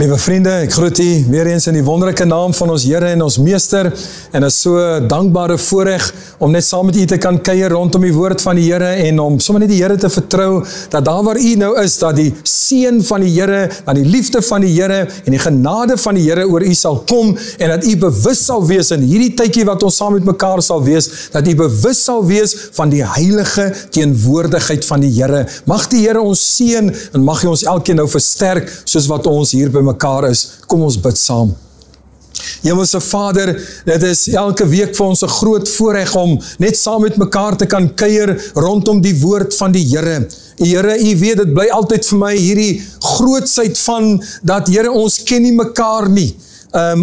Liewe vriende, ek groet u weer eens in die wonderlike naam van ons Here en ons Meester, en is so dankbare voorreg om net saam met u te kan kuier rondom die woord van die Here en om sommer net die Here te vertrou, dat daar waar u nou is, dat die seën van die Here, dat die liefde van die Here en die genade van die Here oor u sal kom, en dat u bewus sal wees in hierdie tydjie wat ons saam met mekaar sal wees, dat u bewus sal wees van die heilige teenwoordigheid van die Here. Mag die Here ons seën en mag hy ons elkeen nou versterk, soos wat ons hier by mekaar is. Kom ons bid saam. Hemelse Vader, dit is elke week vir ons 'n groot voorreg om net saam met mekaar te kan kuier rondom die woord van die Here. Here, u weet, dit bly altyd vir my hierdie grootsheid van dat Here, ons ken nie mekaar nie.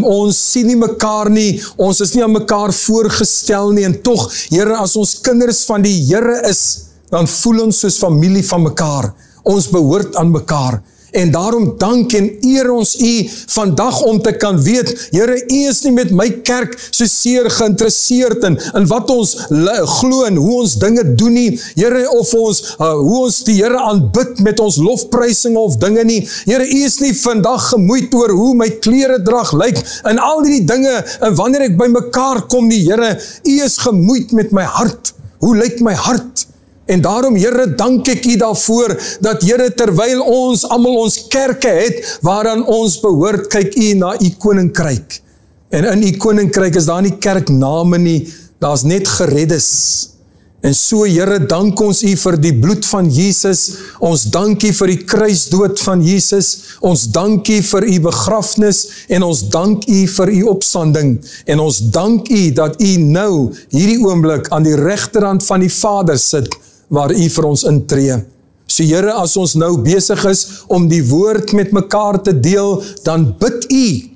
Ons sien nie mekaar nie, ons is nie aan mekaar voorgestel nie, en tog, Here, as ons kinders van die Here is, dan voel ons soos familie van mekaar. Ons behoort aan mekaar. En daarom dank en eer ons u vandag om te kan weet, Here, u is nie met my kerk so seer geïnteresseerd in wat ons glo en hoe ons dinge doen nie, Here, of hoe ons die Here aanbid met ons lofprysing of dinge nie. Here, u is nie vandag gemoeid oor hoe my kleredrag lyk en al die dinge, en wanneer ek by mekaar kom nie, Here, u is gemoeid met my hart. Hoe lyk my hart? En daarom, Here, dank ek u daarvoor, dat Here, terwyl ons almal ons kerke het, waaraan ons behoort, kyk u na u koninkryk. En in u koninkryk is daar nie kerkname nie, daar is net gereddes. En so, Here, dank ons u vir die bloed van Jesus, ons dank u vir die kruisdood van Jesus, ons dank u vir u begrafnis, en ons dank u vir u opstanding, en ons dank u dat u nou, hierdie oomblik, aan die regterhand van die Vader sit, waar u vir ons intree. So Here, as ons nou besig is om die woord met mekaar te deel, dan bid u,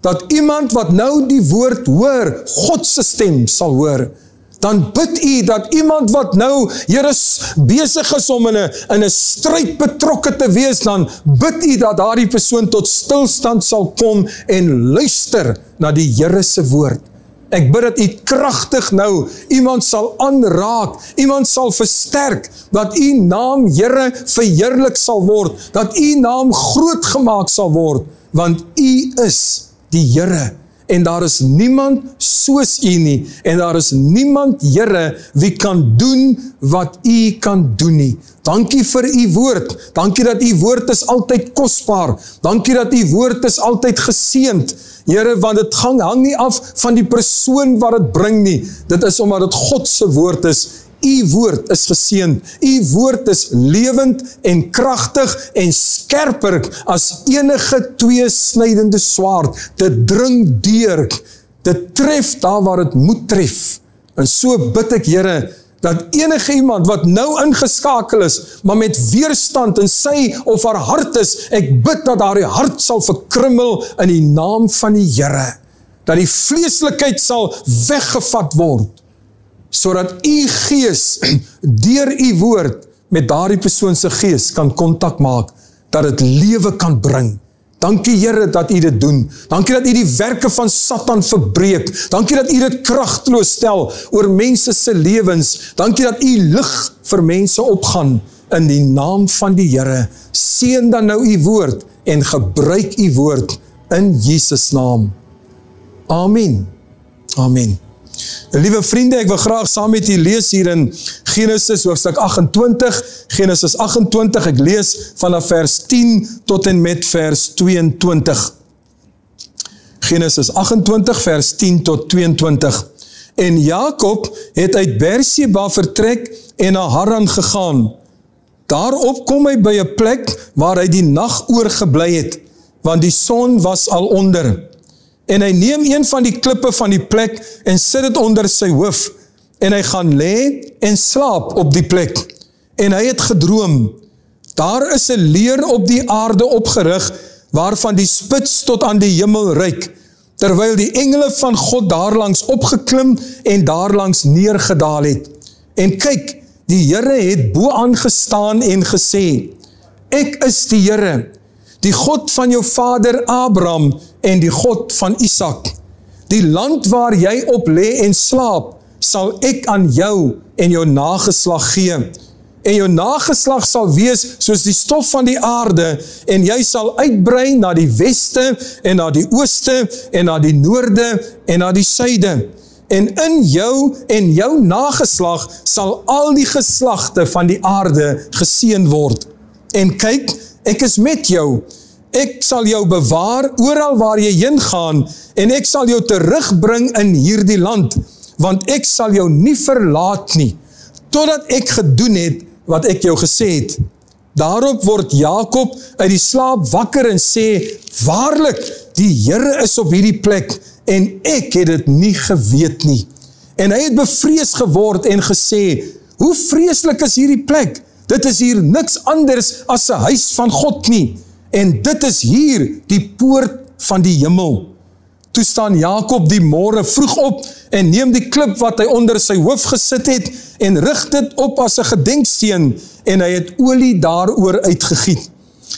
dat iemand wat nou die woord hoor, God se stem sal hoor. Dan bid u, dat iemand wat nou, Here, besig is om in 'n stryd betrokke te wees, dan bid u dat daardie persoon tot stilstand sal kom en luister na die Here se woord. Ek bid dat u kragtig nou iemand sal aanraak, iemand sal versterk, dat u naam, Here, verheerlik sal word, dat u naam groot gemaak sal word, want u is die Here, en daar is niemand soos u nie, en daar is niemand, Here, wie kan doen wat u kan doen nie. Dankie vir u woord, dankie dat u woord is altyd kosbaar, dankie dat u woord is altyd geseënd, Here, want dit hang nie af van die persoon wat dit bring nie, dit is omdat dit God se woord is. U woord is geseënd, u woord is lewend en kragtig en skerper as enige tweesnydende swaard, dit dring deur, dit tref daar waar dit moet tref. En so bid ek, Here, dat enige iemand wat nou ingeskakel is, maar met weerstand in sy of haar hart is, ek bid dat haar hart sal verkrummel in die naam van die Here, dat die vleeslikheid sal weggevat word, sodat u gees deur u woord met daardie persoon se gees kan kontak maak, dat dit lewe kan bring. Dankie, Here, dat u dit doen. Dankie dat u die werke van Satan verbreek. Dankie dat u dit kragteloos stel oor mense se lewens. Dankie dat u lig vir mense opgaan in die naam van die Here. Seën dan nou u woord en gebruik u woord in Jesus naam. Amen. Amen. Liewe vriende, ek wil graag saam met u lees hier in Genesis hoofstuk 28, Genesis 28, ek lees vanaf vers 10 tot en met vers 22. Genesis 28, vers 10 tot 22. En Jakob het uit Beersheba vertrek en na Haran gegaan. Daarop kom hy by 'n plek waar hy die nag oorgebly het, want die son was al onder. En hy neem een van die klippe van die plek en sit dit onder sy hoof, en hy gaan lê en slaap op die plek. En hy het gedroom, daar is 'n leer op die aarde opgerig, waarvan die spits tot aan die hemel reik, terwyl die engele van God daarlangs opgeklim en daarlangs neergedaal het. En kyk, die Here het bo aangestaan en gesê, ek is die Here, die God van jou vader Abraham en die God van Isak. Die land waar jy op lê en slaap, sal ek aan jou en jou nageslag gee. en jou nageslag sal wees soos die stof van die aarde, en jy sal uitbrei na die weste, en na die ooste, en na die noorde, en na die suide. En in jou en jou nageslag sal al die geslagte van die aarde geseën word. En kyk, ek is met jou. Ek sal jou bewaar oral waar jy heen gaan, en ek sal jou terugbring in hierdie land, want ek sal jou nie verlaat nie, totdat ek gedoen het wat ek jou gesê het. Daarop word Jakob uit die slaap wakker en sê, waarlik, die Here is op hierdie plek, en ek het dit nie geweet nie. En hy het bevrees geword en gesê, hoe vreeslik is hierdie plek? Dit is hier niks anders as 'n huis van God nie. En dit is hier die poort van die hemel. Toe staan Jakob die môre vroeg op en neem die klip wat hy onder sy hoof gesit het en rig dit op as 'n gedenksteen, en hy het olie daaroor uitgegiet.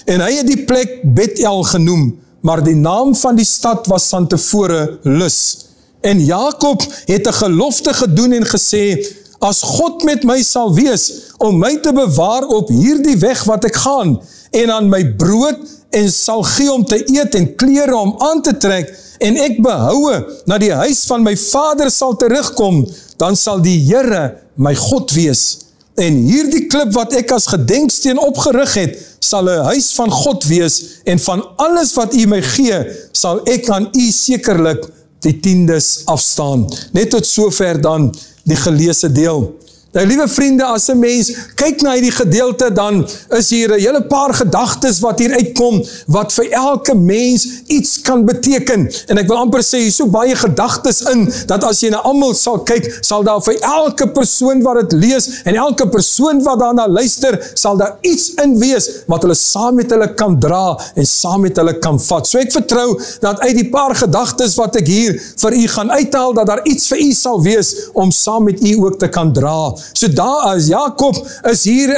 En hy het die plek Bethel genoem, maar die naam van die stad was van tevore Lus. En Jakob het 'n gelofte gedoen en gesê, as God met my sal wees, om my te bewaar op hierdie weg wat ek gaan, en aan my brood, en sal gee om te eet en klere om aan te trek, en ek behoue na die huis van my vader sal terugkom, dan sal die Here my God wees. En hierdie klip wat ek as gedenksteen opgerig het, sal 'n huis van God wees, en van alles wat u my gee, sal ek aan u sekerlik die tiendes afstaan. Net tot sover dan die geleesde deel. Nou, liewe vriende, as 'n mens kyk na hierdie gedeelte, dan is hier 'n hele paar gedagtes wat hier uitkom, wat vir elke mens iets kan beteken. En ek wil amper sê, hier so baie gedagtes in, dat as jy na almal sal kyk, sal daar vir elke persoon wat dit lees, en elke persoon wat daarna luister, sal daar iets in wees, wat hulle saam met hulle kan dra, en saam met hulle kan vat. So ek vertrou, dat uit die paar gedagtes wat ek hier vir u gaan uithaal, dat daar iets vir u sal wees, om saam met u ook te kan dra. So daar as Jakob is hier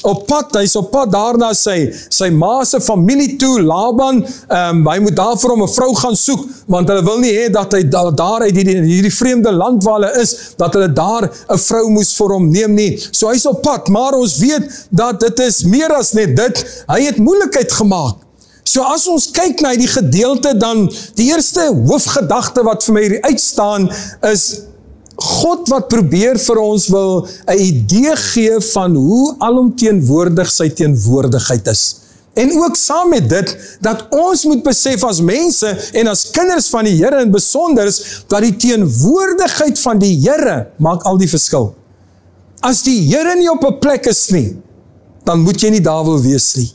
op pad, hy is op pad daarna sy ma se familie toe, Laban, hy moet daar vir hom 'n vrou gaan soek, want hulle wil nie hê dat hy daar uit hierdie vreemde land waar hulle is, dat hulle daar 'n vrou moes vir hom neem nie. So hy is op pad, maar ons weet dat dit is meer as net dit, hy het moeilikheid gemaak. So as ons kyk na die gedeelte, dan die eerste hoofgedagte wat vir my hier uitstaan is, God wat probeer vir ons wil 'n idee gee van hoe alomteenwoordig sy teenwoordigheid is. En ook saam met dit, dat ons moet besef as mense en as kinders van die Here in besonders, dat die teenwoordigheid van die Here maak al die verskil. As die Here nie op 'n plek is nie, dan moet jy nie daar wil wees nie.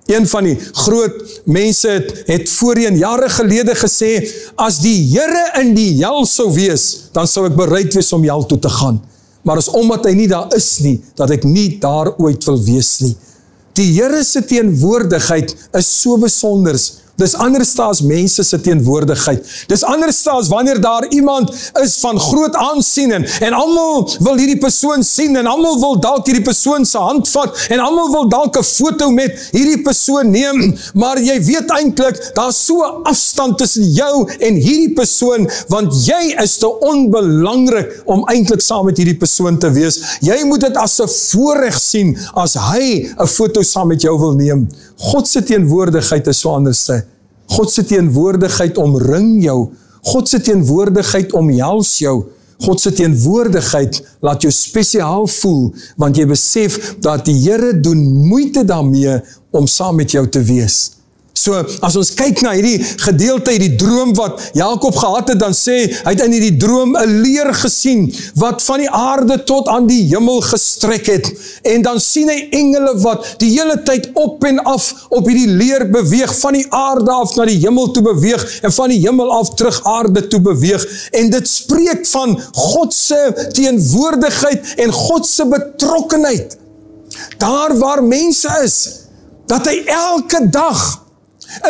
Een van die groot mense het voorheen jare gelede gesê, as die Here in die hel sou wees, dan sou ek bereid wees om hel toe te gaan. Maar is omdat hy nie daar is nie, dat ek nie daar ooit wil wees nie. Die Here se teenwoordigheid is so besonders. Dis anders as mense se teenwoordigheid. Dis anders as wanneer daar iemand is van groot aansien, en almal wil hierdie persoon sien, en almal wil dalk hierdie persoon se hand vat, en almal wil dalk 'n foto met hierdie persoon neem, maar jy weet eintlik, daar's so 'n afstand tussen jou en hierdie persoon, want jy is te onbelangrik om eintlik saam met hierdie persoon te wees. Jy moet dit as 'n voorreg sien, as hy 'n foto saam met jou wil neem. God se teenwoordigheid is so anders. God se teenwoordigheid omring jou. God se teenwoordigheid omhels jou. God se teenwoordigheid laat jou spesiaal voel, want jy besef dat die Here doen moeite daarmee om saam met jou te wees. So, as ons kyk na hierdie gedeelte, hierdie droom wat Jakob gehad het, dan sê, hy het in hierdie droom 'n leer gesien, wat van die aarde tot aan die hemel gestrek het, en dan sien hy engele wat die hele tyd op en af op hierdie leer beweeg, van die aarde af na die hemel toe beweeg, en van die hemel af terug aarde toe beweeg, en dit spreek van God se teenwoordigheid en God se betrokkenheid, daar waar mense is, dat hy elke dag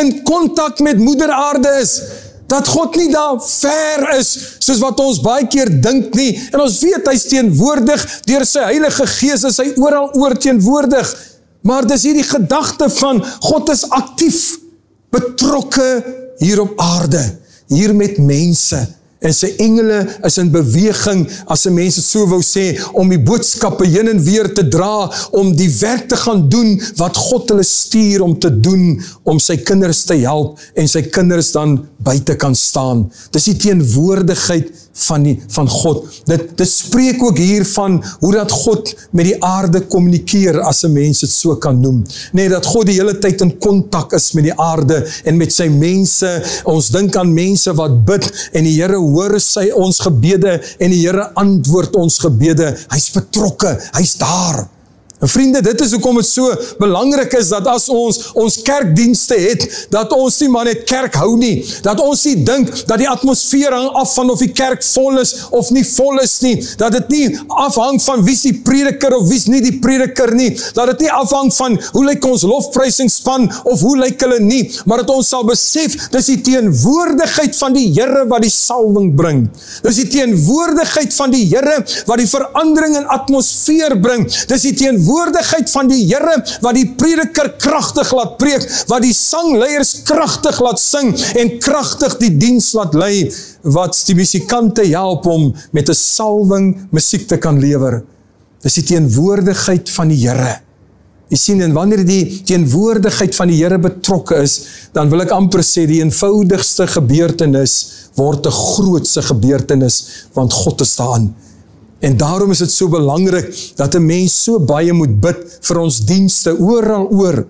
in kontak met moeder aarde is, dat God nie daar ver is, soos wat ons baie keer dink nie, en ons weet hy is teenwoordig, deur sy Heilige Gees is hy oor teenwoordig, maar dis hierdie gedagte van, God is actief, betrokke hier op aarde, hier met mense, En sy engele is in beweging, as 'n mens het so wou sê, om die boodskappe heen en weer te dra, om die werk te gaan doen, wat God hulle stuur om te doen, om sy kinders te help, en sy kinders dan buite kan staan. Dis die teenwoordigheid van God. Dit spreek ook hier van hoe dat God met die aarde kommunikeer, as 'n mens het so kan noem. Nee, dat God die hele tyd in kontak is met die aarde en met sy mense. Ons dink aan mense wat bid en die Here hoor ons gebede en die Here antwoord ons gebede. Hy's betrokke, hy's daar. En vriende, dit is hoekom het so belangrik is, dat as ons kerkdienste het, dat ons nie maar net kerk hou nie, dat ons nie dink, dat die atmosfeer hang af van of die kerk vol is, of nie vol is nie, dat dit nie afhang van wie's die prediker, of wie's nie die prediker nie, dat dit nie afhang van, hoe lyk ons lofprysingsspan, of hoe lyk hulle nie, maar dat ons sal besef, dis die teenwoordigheid van die Here, wat die salwing bring, dis die teenwoordigheid van die Here, wat die verandering in atmosfeer bring, dis die teenwoordigheid van die Here, wat die prediker kragtig laat preek, wat die sangleiers kragtig laat sing, en kragtig die diens laat lei, wat die musikante help om met 'n salwing musiek te kan lewer. Dis die teenwoordigheid van die Here. Jy sien, en wanneer die teenwoordigheid van die Here betrokke is, dan wil ek amper sê, die eenvoudigste gebeurtenis word 'n grootste gebeurtenis, want God is daarin. En daarom is dit so belangrik, dat 'n mens so baie moet bid vir ons dienste, oor,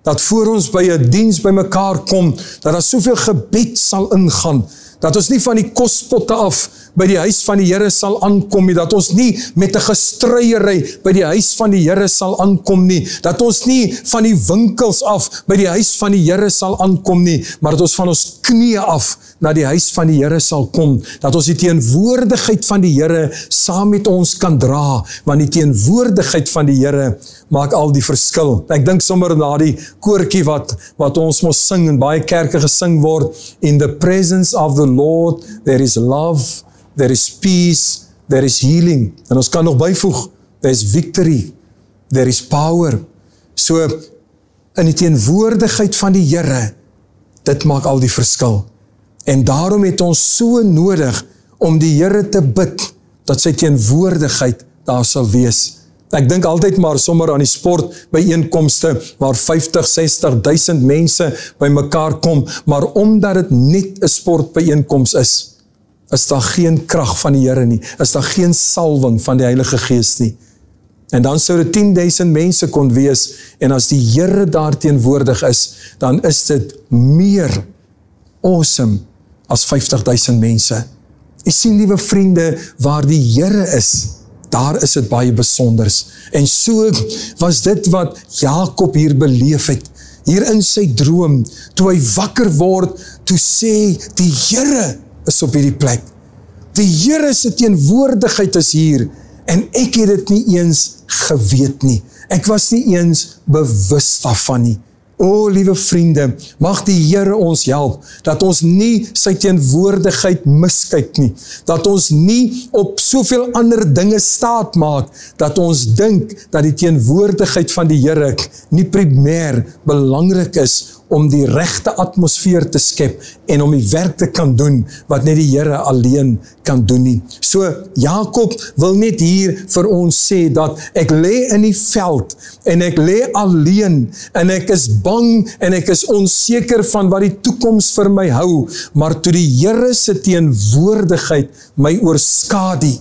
dat voor ons by 'n diens by mekaar kom, dat daar soveel gebed sal ingaan, dat ons nie van die kospotte af by die huis van die Here sal aankom nie, dat ons nie met 'n gestruiery by die huis van die Here sal aankom nie, dat ons nie van die winkels af by die huis van die Here sal aankom nie, maar dat ons van ons knieë af na die huis van die Here sal kom, dat ons die teenwoordigheid van die Here saam met ons kan dra, want die teenwoordigheid van die Here maak al die verskil. Ek dink sommer na die koortjie wat ons mos sing, in baie kerke gesing word, in the presence of the Lord, there is love, there is peace, there is healing. En ons kan nog byvoeg, there is victory, there is power. So, in die teenwoordigheid van die Here, dit maak al die verskil. En daarom het ons so nodig, om die Here te bid, dat sy teenwoordigheid daar sal wees. Ek dink altyd maar sommer aan die sportbyeenkomste, waar 50, 60.000 mense by mekaar kom, maar omdat dit net 'n sportbyeenkoms is daar geen krag van die Here nie, is daar geen salwing van die Heilige Gees nie. En dan sou dit 10.000 mense kon wees, en as die Here daar teenwoordig is, dan is dit meer awesome as 50.000 mense. Jy sien, liewe vriende, waar die Here is, daar is dit baie besonders. En so was dit wat Jakob hier beleef het, hier in sy droom, toe hy wakker word, toe sê, die Here is op hierdie plek. Die Here se teenwoordigheid is hier, en ek het dit nie eens geweet nie. Ek was nie eens bewus daarvan nie. O, liewe vriende, mag die Here ons help, dat ons nie sy teenwoordigheid miskyk nie, dat ons nie op soveel ander dinge staat maak, dat ons dink dat die teenwoordigheid van die Here nie primêr belangrik is, om die regte atmosfeer te skep, en om die werk te kan doen, wat net die Here alleen kan doen nie. So, Jakob wil net hier vir ons sê, dat ek lê in die veld, en ek lê alleen, en ek is bang, en ek is onseker van wat die toekoms vir my hou, maar toe die Here se teenwoordigheid my oorskadu,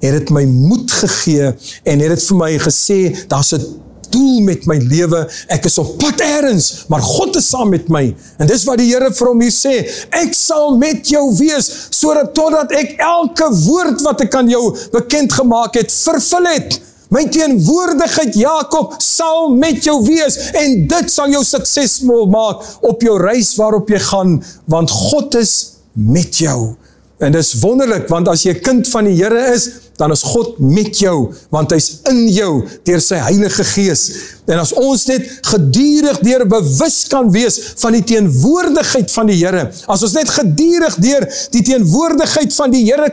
het dit my moed gegee, en het dit vir my gesê, daar's 'n doel met my lewe, ek is op pad ergens, maar God is saam met my, en dis wat die Here vir hom hier sê, ek sal met jou wees, sodat totdat ek elke woord wat ek aan jou bekend gemaak het, vervul het. My teenwoordigheid, Jakob, sal met jou wees, en dit sal jou suksesvol maak op jou reis waarop jy gaan, want God is met jou. En dis wonderlik, want as jy 'n kind van die Here is, dan is God met jou, want hy's in jou, deur sy Heilige Gees. En as ons net gedurig deur bewus kan wees van die teenwoordigheid van die Here, as ons net gedurig deur die teenwoordigheid van die Here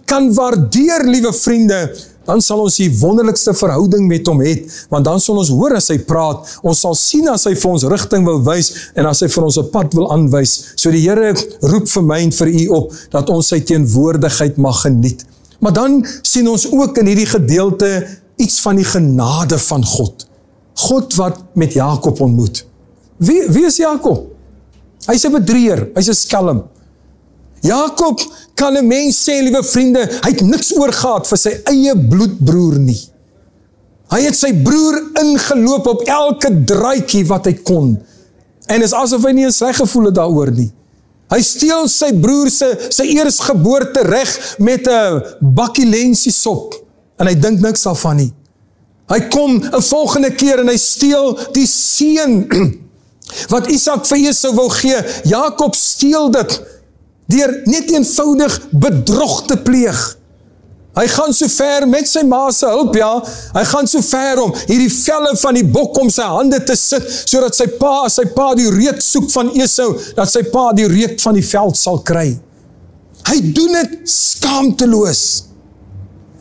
kan waardeer, liewe vriende, dan sal ons die wonderlikste verhouding met hom hê, want dan sal ons hoor as hy praat, ons sal sien as hy vir ons rigting wil wys, en as hy vir ons 'n pad wil aanwys. So die Here roep vir my en vir u op, dat ons sy teenwoordigheid mag geniet. Maar dan sien ons ook in hierdie gedeelte iets van die genade van God. God wat met Jakob ontmoet. Wie is Jakob? Hy's 'n bedrieër, hy's 'n skelm. Jakob kan 'n mens sê, liewe vriende, hy het niks oorgehad vir sy eie bloedbroer nie. Hy het sy broer ingeloop op elke draaitjie wat hy kon. En is asof hy nie eens reg gevoel het daaroor nie. Hy steel sy broer sy eersgeboorte reg met 'n bakkie lensiesop. En hy dink niks daarvan nie. Hy kom 'n volgende keer en hy steel die seun wat Isak vir Esau wou gee. Jakob steel dit deur net eenvoudig bedrog te pleeg. Hy gaan so ver met sy ma se hulp, ja. Hy gaan so ver om hierdie velle van die bok om sy hande te sit, sodat sy pa die reuk soek van Esau, dat sy pa die reuk van die veld sal kry. Hy doen dit skaamteloos.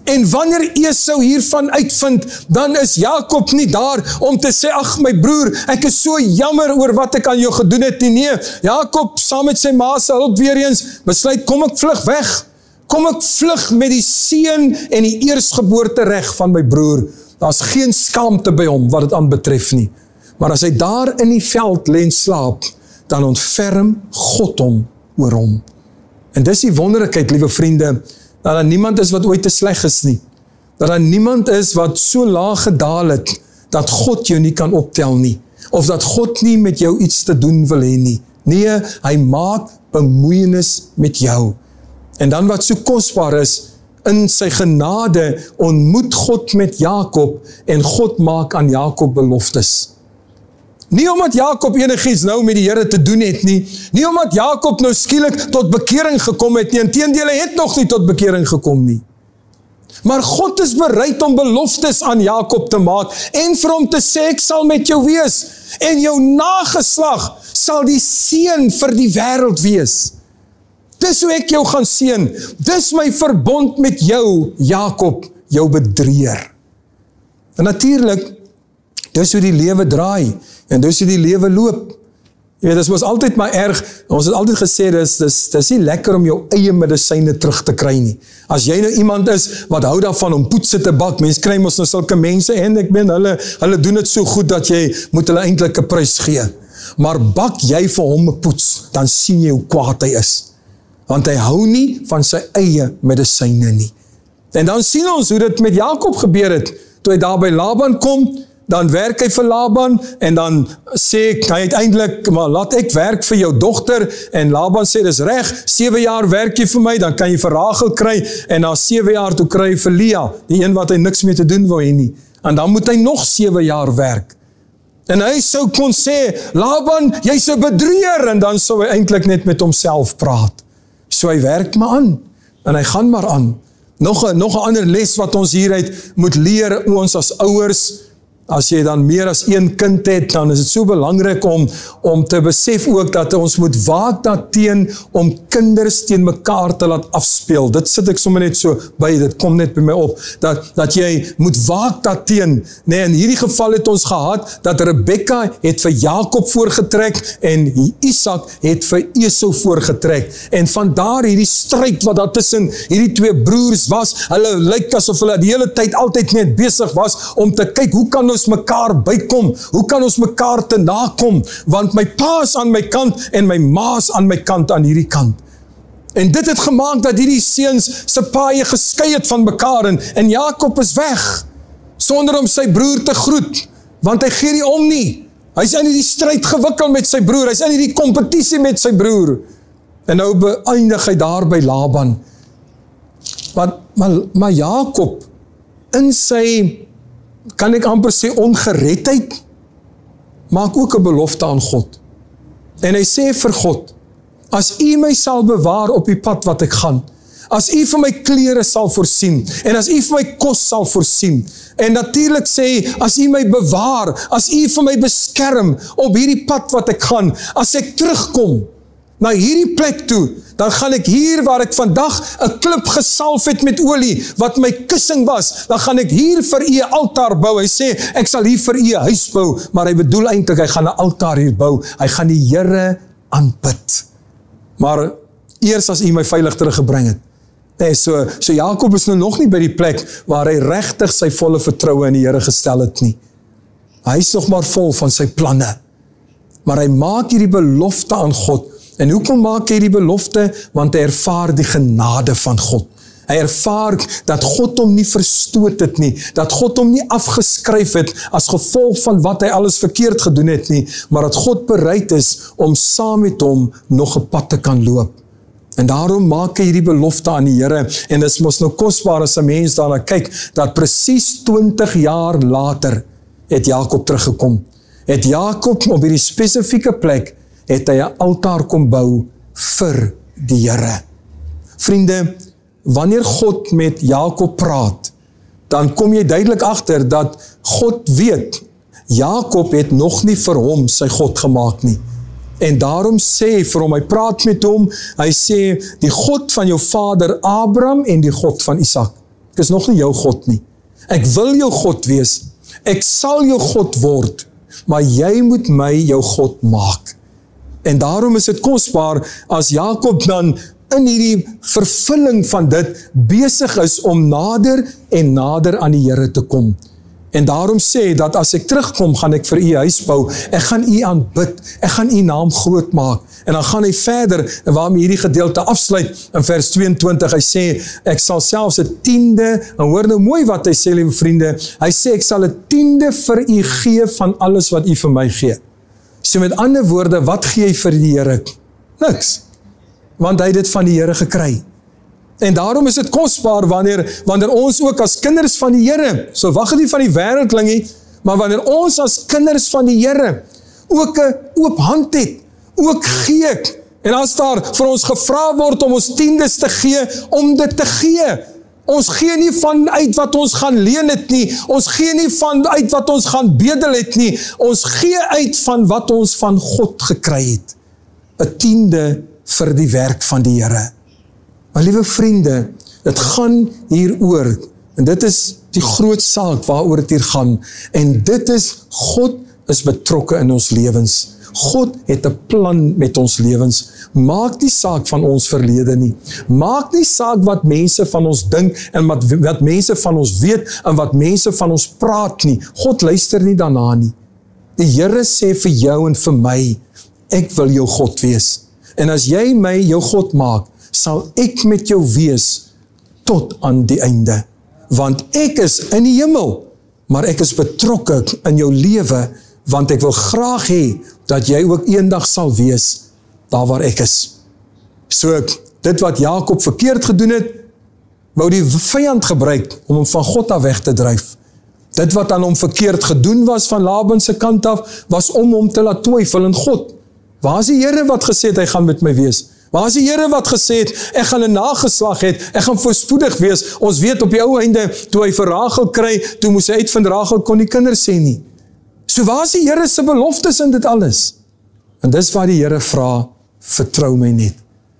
En wanneer Esau hiervan uitvind, dan is Jakob nie daar om te sê, ag my broer, ek is so jammer oor wat ek aan jou gedoen het nie. Nee, Jakob saam met sy ma se hulp weer eens besluit, kom ek vlug weg. Kom ek vlug met die seun en die eersgeboorte reg van my broer. Daar's geen skaamte by hom wat dit aanbetref nie. Maar as hy daar in die veld lê en slaap, dan ontferm God hom oor hom. En dis die wonderlikheid, liewe vriende, dat daar niemand is wat ooit te sleg is nie. Dat daar niemand is wat so laag gedaal het, dat God jou nie kan optel nie. Of dat God nie met jou iets te doen wil hê nie. Nee, hy maak bemoeienis met jou. En dan wat so kosbaar is, in sy genade ontmoet God met Jakob en God maak aan Jakob beloftes. Nie omdat Jakob enigiets nou met die Here te doen het nie, nie omdat Jakob nou skielik tot bekering gekom het nie, inteendeel hy het nog nie tot bekering gekom nie. Maar God is bereid om beloftes aan Jakob te maak en vir hom te sê, ek sal met jou wees en jou nageslag sal die seën vir die wêreld wees. Dis hoe ek jou gaan seën. Dis my verbond met jou, Jakob, jou bedrieër. En natuurlik, dis hoe die lewe draai, en dis hoe die lewe loop. Jy weet, dis was altyd maar erg, ons het altyd gesê, dis nie lekker om jou eie medisyne terug te kry nie. As jy nou iemand is, wat hou daarvan om poetse te bak, mens kry mos nou sulke mense, en ek ben, hulle doen het so goed, dat jy moet hulle eintlik 'n prys gee. Maar bak jy vir hom 'n poets, dan sien jy hoe kwaad hy is. Want hy hou nie van sy eie medisyne nie. En dan sien ons hoe dit met Jakob gebeur het, toe hy daar by Laban kom, dan werk hy vir Laban, en dan sê hy uiteindelik, maar laat ek werk vir jou dogter, en Laban sê, dis reg, 7 jaar werk jy vir my, dan kan jy vir Rachel kry, en na 7 jaar toe kry jy vir Lea, die een wat hy niks mee te doen wou hê nie, en dan moet hy nog 7 jaar werk. En hy sou kon sê, Laban, jy's 'n bedrieër, en dan sou hy eintlik net met homself praat. So hy werk maar aan, en hy gaan maar aan. Nog 'n ander les wat ons hieruit moet leer, ons as ouers, as jy dan meer as een kind het, dan is dit so belangrik om te besef ook, dat ons moet waak daarteen, om kinders teen mekaar te laat afspeel. Dit sit ek sommer net so by, dit kom net by my op, dat jy moet waak daarteen. Nee, in hierdie geval het ons gehad, dat Rebekka het vir Jakob voorgetrek, en Isak het vir Esau voorgetrek. En vandaar hierdie stryd wat daar tussen hierdie twee broers was, hulle lyk asof hulle die hele tyd altyd net besig was, om te kyk, hoe kan ons mekaar bykom, hoe kan ons mekaar te nakom, want my pa is aan my kant, en my ma is aan my kant, aan hierdie kant. En dit het gemaak, dat hierdie seuns se paaie geskei het van mekaar, en Jakob is weg, sonder om sy broer te groet, want hy gee nie om nie, hy is in die stryd gewikkel met sy broer, hy is in die kompetisie met sy broer, en nou beëindig hy daar by Laban, maar Jakob, in sy, kan ek amper sê, ongeredheid, maak ook 'n belofte aan God. En hy sê vir God, as u my sal bewaar op die pad wat ek gaan, as u vir my klere sal voorsien, en as u vir my kos sal voorsien, en natuurlik sê, as u my bewaar, as u vir my beskerm, op hierdie pad wat ek gaan, as ek terugkom, na hierdie plek toe, dan gaan ek hier waar ek vandag 'n klip gesalf het met olie, wat my kussing was, dan gaan ek hier vir u 'n altaar bou. Hy sê, ek sal hier vir u 'n huis bou, maar hy bedoel eintlik, hy gaan 'n altaar hier bou, hy gaan die Here aanbid. Maar eers as u my veilig teruggebring het. Nee, so Jakob is nou nog nie by die plek waar hy regtig sy volle vertroue in die Here gestel het nie. Hy is nog maar vol van sy planne. Maar hy maak hierdie belofte aan God. En hoekom maak hy die belofte? Want hy ervaar die genade van God. Hy ervaar dat God hom nie verstoot het nie, dat God hom nie afgeskryf het as gevolg van wat hy alles verkeerd gedoen het nie, maar dat God bereid is om saam met hom nog 'n pad te kan loop. En daarom maak hy hierdie belofte aan die Here, en dit is mos nou kosbaar as 'n mens daarna kyk, dat presies 20 jaar later het Jakob teruggekom. Het Jakob op hierdie spesifieke plek, het hy 'n altaar kom bou vir die Here. Vriende, wanneer God met Jakob praat, dan kom jy duidelik agter dat God weet, Jakob het nog nie vir hom sy God gemaak nie. En daarom sê hy vir hom, hy praat met hom, hy sê, die God van jou vader Abraham en die God van Isak. Ek is nog nie jou God nie. Ek wil jou God wees. Ek sal jou God word, maar jy moet my jou God maak. En daarom is dit kosbaar as Jakob dan in hierdie vervulling van dit besig is om nader en nader aan die Here te kom. En daarom sê dat as ek terugkom, gaan ek vir u huis bou, ek gaan u aanbid, ek gaan u naam groot maak. En dan gaan hy verder, en waarmee hierdie gedeelte afsluit, in vers 22, hy sê, ek sal selfs 'n tiende, en hoor nou mooi wat hy sê, liewe vriende, hy sê, ek sal 'n tiende vir u gee van alles wat u vir my gee. So met ander woorde, wat gee hy vir die Here? Niks. Want hy het dit van die Here gekry. En daarom is dit kosbaar wanneer ons ook as kinders van die Here, so wag dit nie van die wêreldling nie, maar wanneer ons as kinders van die Here ook 'n oop hand het, ook gee, en as daar vir ons gevra word om ons tiendes te gee, om dit te gee. Ons gee nie van uit wat ons gaan leen het nie, ons gee nie van uit wat ons gaan bedel het nie, ons gee uit van wat ons van God gekry het. 'n tiende vir die werk van die Here. Maar liewe vriende, dit gaan hier oor, en dit is die groot saak waaroor dit hier gaan, en dit is, God is betrokke in ons lewens. God het 'n plan met ons lewens. Maak nie saak van ons verlede nie. Maak nie saak wat mense van ons dink, en wat mense van ons weet, en wat mense van ons praat nie. God luister nie daarna nie. Die Here sê vir jou en vir my, ek wil jou God wees. En as jy my jou God maak, sal ek met jou wees tot aan die einde. Want ek is in die hemel, maar ek is betrokke in jou lewe, want ek wil graag hê dat jy ook eendag sal wees daar waar ek is. So, dit wat Jakob verkeerd gedoen het, wou die vyand gebruik om hom van God af weg te dryf. Dit wat aan hom verkeerd gedoen was van Laban se kant af, was om hom te laat twyfel in God. Waar is die Here wat gesê het, hy gaan met my wees? Waar is die Here wat gesê het, ek gaan 'n nageslag hê, ek gaan voorspoedig wees? Ons weet op die ou einde, toe hy vir Rachel kry, toe moes hy uitvind, Rachel kon nie kinders sê nie. So waar is die Here se beloftes in dit alles? En dis waar die Here vra, vertrou my net.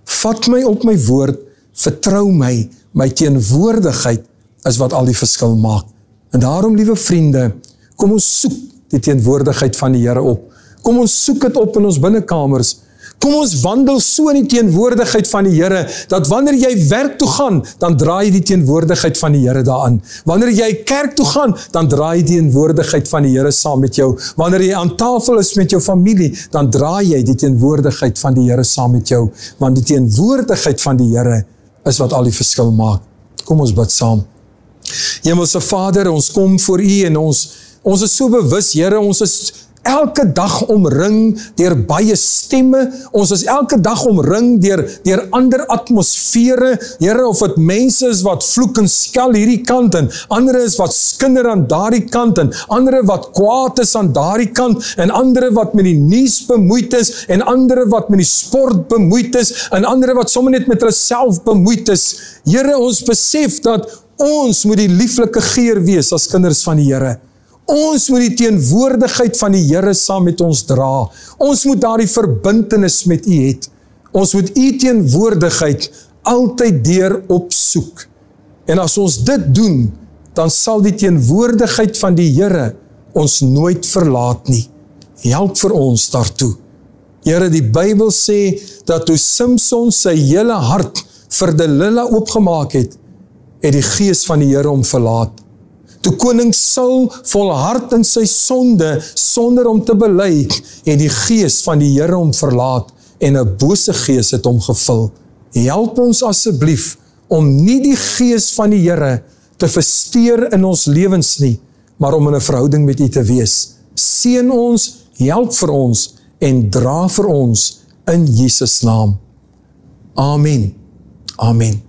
Vat my op my woord, vertrou my, my teenwoordigheid is wat al die verskil maak. En daarom, liewe vriende, kom ons soek die teenwoordigheid van die Here op. Kom ons soek dit op in ons binnekamers. Kom ons wandel so in die teenwoordigheid van die Here, dat wanneer jy werk toe gaan, dan draai jy die teenwoordigheid van die Here daaraan. Wanneer jy kerk toe gaan, dan draai jy die teenwoordigheid van die Here saam met jou. Wanneer jy aan tafel is met jou familie, dan draai jy die teenwoordigheid van die Here saam met jou. Want die teenwoordigheid van die Here is wat al die verskil maak. Kom ons bid saam. Hemelse Vader, ons kom voor U en ons is so bewus, Here, ons is elke dag omring deur baie stemme, ons is elke dag omring deur ander atmosfere, Here, of het mense is wat vloek en skel hierdie kant, en ander is wat skinder aan daardie kant, en ander wat kwaad is aan daardie kant, en ander wat met die nuus bemoeid is, en ander wat met die sport bemoeid is, en ander wat sommer net met hulle self bemoeid is. Here, ons besef dat ons moet die lieflike geur wees as kinders van die Here. Ons moet die teenwoordigheid van die Here saam met ons dra. Ons moet daardie verbintenis met U het. Ons moet U teenwoordigheid altyd deur opsoek. En as ons dit doen, dan sal die teenwoordigheid van die Here ons nooit verlaat nie. Help vir ons daartoe. Here, die Bybel sê, dat toe Samson sy hele hart vir Delila oopgemaak het die Gees van die Here hom verlaat. Toe koning Saul volhard in sy sonde, sonder om te bely, het die Gees van die Here hom verlaat, en 'n bose gees het hom gevul. Help ons asseblief, om nie die Gees van die Here te versteur in ons lewens nie, maar om in 'n verhouding met U te wees. Seën ons, help vir ons, en dra vir ons, in Jesus naam. Amen. Amen.